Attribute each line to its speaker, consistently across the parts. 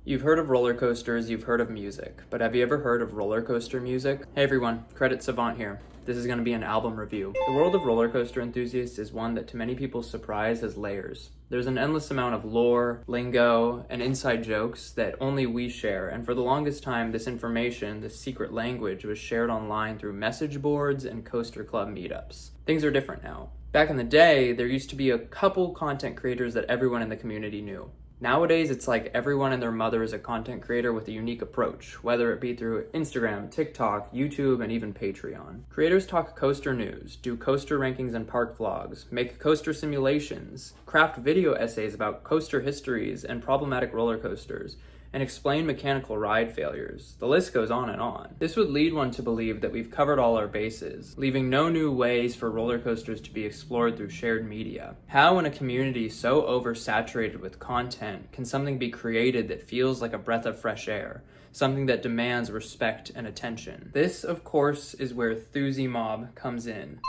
Speaker 1: You've heard of roller coasters, you've heard of music, but have you ever heard of roller coaster music? Hey everyone, Credit Savant here. This is going to be an album review. The world of roller coaster enthusiasts is one that to many people's surprise has layers. There's an endless amount of lore, lingo, and inside jokes that only we share, and for the longest time this information, this secret language, was shared online through message boards and coaster club meetups. Things are different now. Back in the day, there used to be a couple content creators that everyone in the community knew. Nowadays, it's like everyone and their mother is a content creator with a unique approach, whether it be through Instagram, TikTok, YouTube, and even Patreon. Creators talk coaster news, do coaster rankings and park vlogs, make coaster simulations, craft video essays about coaster histories and problematic roller coasters, and explain mechanical ride failures. The list goes on and on. This would lead one to believe that we've covered all our bases, leaving no new ways for roller coasters to be explored through shared media. How in a community so oversaturated with content can something be created that feels like a breath of fresh air? Something that demands respect and attention. This, of course, is where Thoosie Mob comes in.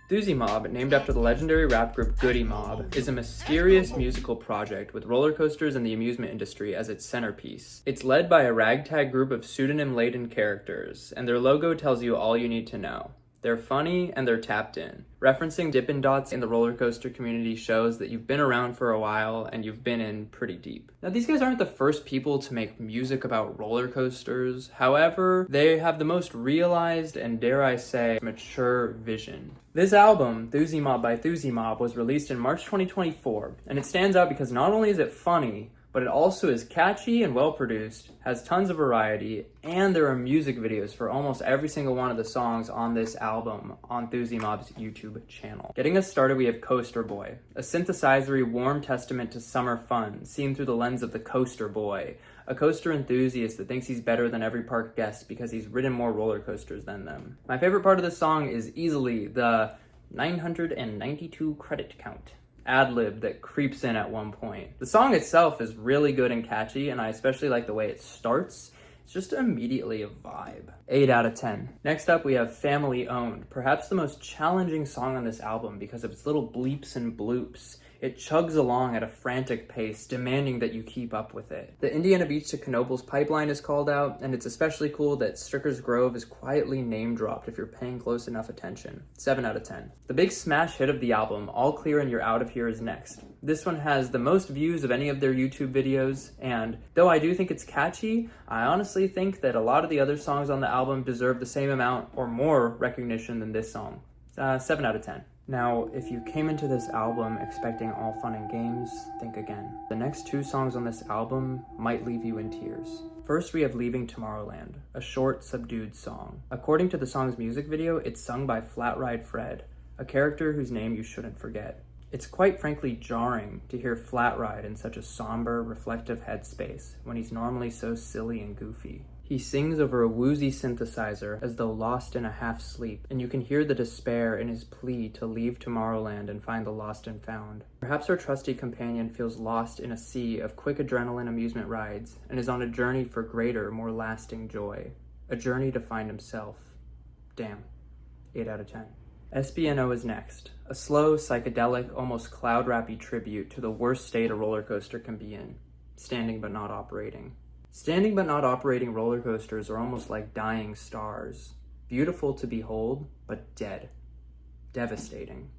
Speaker 1: Thoosie Mob, named after the legendary rap group Goody Mob, is a mysterious musical project with roller coasters and the amusement industry as its centerpiece. It's led by a ragtag group of pseudonym-laden characters, and their logo tells you all you need to know. They're funny and they're tapped in. Referencing Dippin' Dots in the roller coaster community shows that you've been around for a while and you've been in pretty deep. Now, these guys aren't the first people to make music about roller coasters. However, they have the most realized and, dare I say, mature vision. This album, Thoosie Mob by Thoosie Mob, was released in March 2024, and it stands out because not only is it funny, but it also is catchy and well-produced, has tons of variety, and there are music videos for almost every single one of the songs on this album on Thoosie Mob's YouTube channel. Getting us started, we have Coaster Boy, a synthesizery warm testament to summer fun, seen through the lens of the Coaster Boy, a coaster enthusiast that thinks he's better than every park guest because he's ridden more roller coasters than them. My favorite part of the song is easily the 992 credit count ad-lib that creeps in at one point. The song itself is really good and catchy, and I especially like the way it starts. It's just immediately a vibe. 8 out of 10. Next up, we have Family Owned, perhaps the most challenging song on this album because of its little bleeps and bloops. It chugs along at a frantic pace, demanding that you keep up with it. The Indiana Beach to Knoebels pipeline is called out, and it's especially cool that Stricker's Grove is quietly name-dropped if you're paying close enough attention. 7 out of 10. The big smash hit of the album, All Clear and You're Out of Here, is next. This one has the most views of any of their YouTube videos, and though I do think it's catchy, I honestly think that a lot of the other songs on the album deserve the same amount or more recognition than this song. 7 out of 10. Now, if you came into this album expecting all fun and games, think again. The next two songs on this album might leave you in tears. First, we have Leaving Tomorrowland, a short, subdued song. According to the song's music video, it's sung by Flat Ride Fred, a character whose name you shouldn't forget. It's quite frankly jarring to hear Flat Ride in such a somber, reflective headspace when he's normally so silly and goofy. He sings over a woozy synthesizer as though lost in a half-sleep, and you can hear the despair in his plea to leave Tomorrowland and find the lost and found. Perhaps our trusty companion feels lost in a sea of quick adrenaline amusement rides and is on a journey for greater, more lasting joy. A journey to find himself. Damn. 8 out of 10. SBNO is next. A slow, psychedelic, almost cloud-rappy tribute to the worst state a roller coaster can be in. Standing but not operating. Standing but not operating roller coasters are almost like dying stars. Beautiful to behold, but dead. Devastating.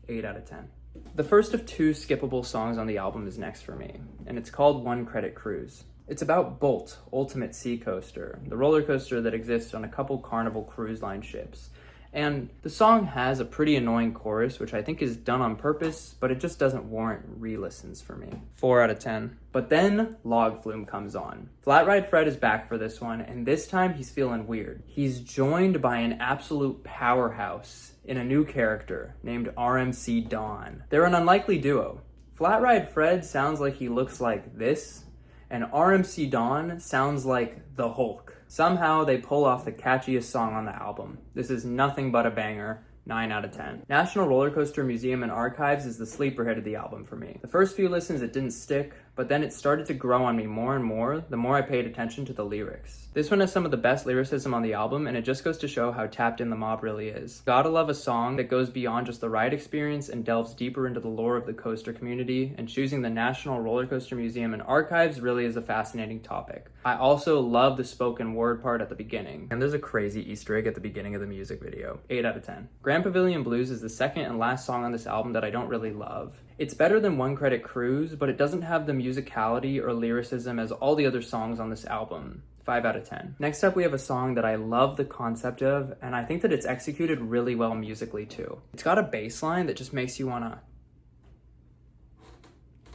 Speaker 1: 8 out of 10. The first of two skippable songs on the album is next for me, and it's called One Credit Cruise. It's about Bolt, Ultimate Sea Coaster, the roller coaster that exists on a couple Carnival Cruise Line ships. And the song has a pretty annoying chorus, which I think is done on purpose, but it just doesn't warrant re-listens for me. 4 out of 10. But then Log Flume comes on. Flat Ride Fred is back for this one, and this time he's feeling weird. He's joined by an absolute powerhouse in a new character named RMC Dawn. They're an unlikely duo. Flat Ride Fred sounds like he looks like this, and RMC Dawn sounds like the Hulk. Somehow they pull off the catchiest song on the album. This is nothing but a banger. 9 out of 10. National Roller Coaster Museum and Archives is the sleeper hit of the album for me. The first few listens it didn't stick, but then it started to grow on me more and more the more I paid attention to the lyrics. This one has some of the best lyricism on the album, and it just goes to show how tapped in the mob really is. Gotta love a song that goes beyond just the ride experience and delves deeper into the lore of the coaster community, and choosing the National Roller Coaster Museum and Archives really is a fascinating topic. I also love the spoken word part at the beginning, and there's a crazy Easter egg at the beginning of the music video. 8 out of 10. Grand Pavilion Blues is the second and last song on this album that I don't really love. It's better than One Credit Cruise, but it doesn't have the musicality or lyricism as all the other songs on this album. 5 out of 10. Next up, we have a song that I love the concept of, and I think that it's executed really well musically too. It's got a bass line that just makes you wanna,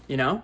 Speaker 1: you know?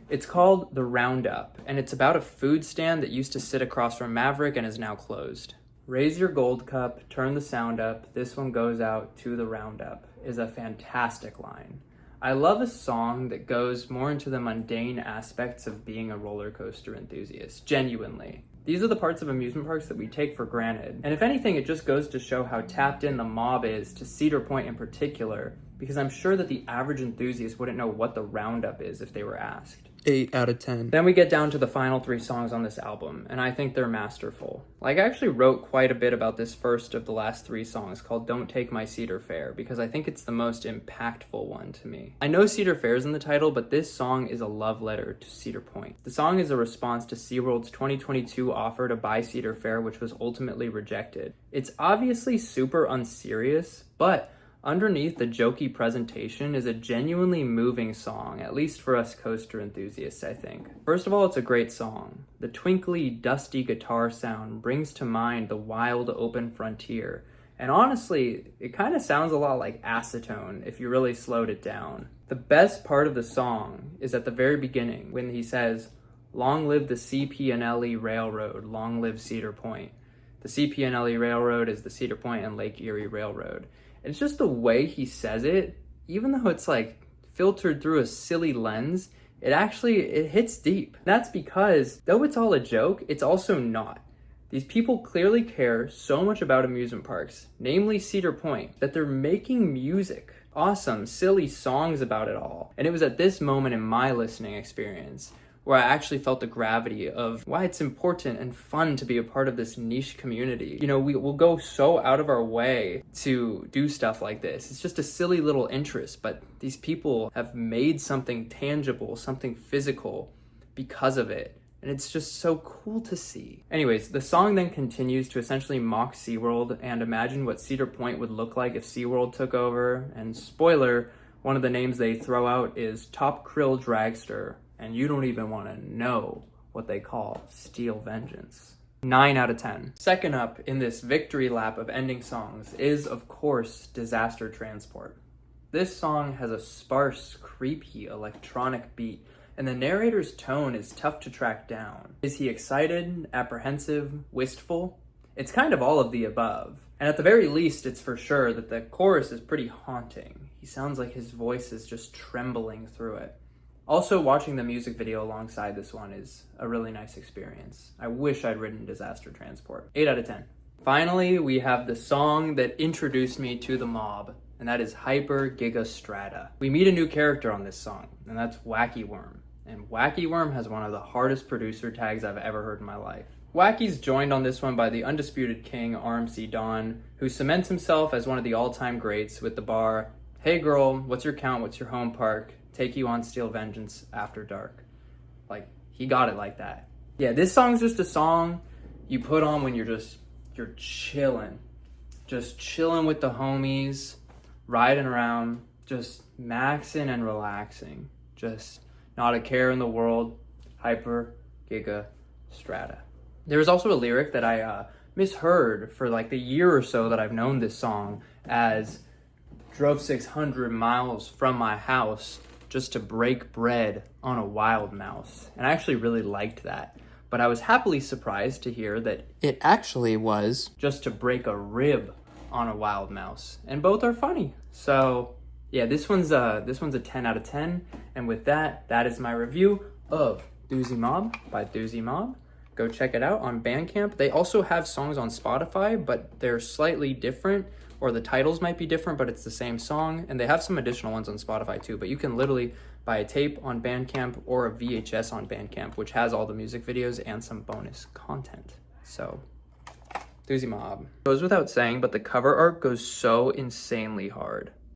Speaker 1: It's called The Roundup, and it's about a food stand that used to sit across from Maverick and is now closed. Raise your gold cup, turn the sound up, this one goes out to the Roundup is a fantastic line. I love a song that goes more into the mundane aspects of being a roller coaster enthusiast, genuinely. These are the parts of amusement parks that we take for granted. And if anything, it just goes to show how tapped in the mob is to Cedar Point in particular, because I'm sure that the average enthusiast wouldn't know what the Roundup is if they were asked.
Speaker 2: 8 out of 10.
Speaker 1: Then we get down to the final 3 songs on this album, and I think they're masterful. Like, I actually wrote quite a bit about this first of the last 3 songs called Don't Take My Cedar Fair, because I think it's the most impactful one to me. I know Cedar Fair's in the title, but this song is a love letter to Cedar Point. The song is a response to SeaWorld's 2022 offer to buy Cedar Fair, which was ultimately rejected. It's obviously super unserious, but underneath the jokey presentation is a genuinely moving song, at least for us coaster enthusiasts, I think. First of all, it's a great song. The twinkly, dusty guitar sound brings to mind the wild, open frontier. And honestly, it kind of sounds a lot like acetone if you really slowed it down. The best part of the song is at the very beginning when he says, "Long live the CP&LE Railroad, long live Cedar Point." The CP&LE Railroad is the Cedar Point and Lake Erie Railroad. It's just the way he says it, even though it's like filtered through a silly lens, it hits deep. That's because, though it's all a joke, it's also not. These people clearly care so much about amusement parks, namely Cedar Point, that they're making music. Awesome, silly songs about it all. And it was at this moment in my listening experience where I actually felt the gravity of why it's important and fun to be a part of this niche community. You know, we'll go so out of our way to do stuff like this. It's just a silly little interest, but these people have made something tangible, something physical because of it. And it's just so cool to see. Anyways, the song then continues to essentially mock SeaWorld and imagine what Cedar Point would look like if SeaWorld took over. And spoiler, one of the names they throw out is Top Krill Dragster. And you don't even want to know what they call Steel Vengeance. 9 out of 10. Second up in this victory lap of ending songs is, of course, Disaster Transport. This song has a sparse, creepy electronic beat, and the narrator's tone is tough to track down. Is he excited, apprehensive, wistful? It's kind of all of the above. And at the very least, it's for sure that the chorus is pretty haunting. He sounds like his voice is just trembling through it. Also, watching the music video alongside this one is a really nice experience. I wish I'd written Disaster Transport. 8 out of 10. Finally, we have the song that introduced me to the mob, and that is Hyper Giga Strata. We meet a new character on this song, and that's Wacky Worm. And Wacky Worm has one of the hardest producer tags I've ever heard in my life. Wacky's joined on this one by the undisputed king, RMC Dawn, who cements himself as one of the all-time greats with the bar, "Hey girl, what's your count, what's your home park? Take you on Steel Vengeance after dark." Like, he got it like that. Yeah, this song's just a song you put on when you're chilling. Just chilling with the homies, riding around, just maxing and relaxing. Just not a care in the world. Hyper Giga Strata. There was also a lyric that I misheard for like the year or so that I've known this song as "drove 600 miles from my house just to break bread on a wild mouse." And I actually really liked that. But I was happily surprised to hear that
Speaker 2: It actually was
Speaker 1: just to break a rib on a wild mouse. And both are funny. So yeah, this one's a 10 out of 10. And with that, that is my review of Thoosie Mob by Thoosie Mob. Go check it out on Bandcamp. They also have songs on Spotify, but they're slightly different, or the titles might be different, but it's the same song. And they have some additional ones on Spotify too, but you can literally buy a tape on Bandcamp or a VHS on Bandcamp, which has all the music videos and some bonus content. So, Thoosie Mob. Goes without saying, but the cover art goes so insanely hard.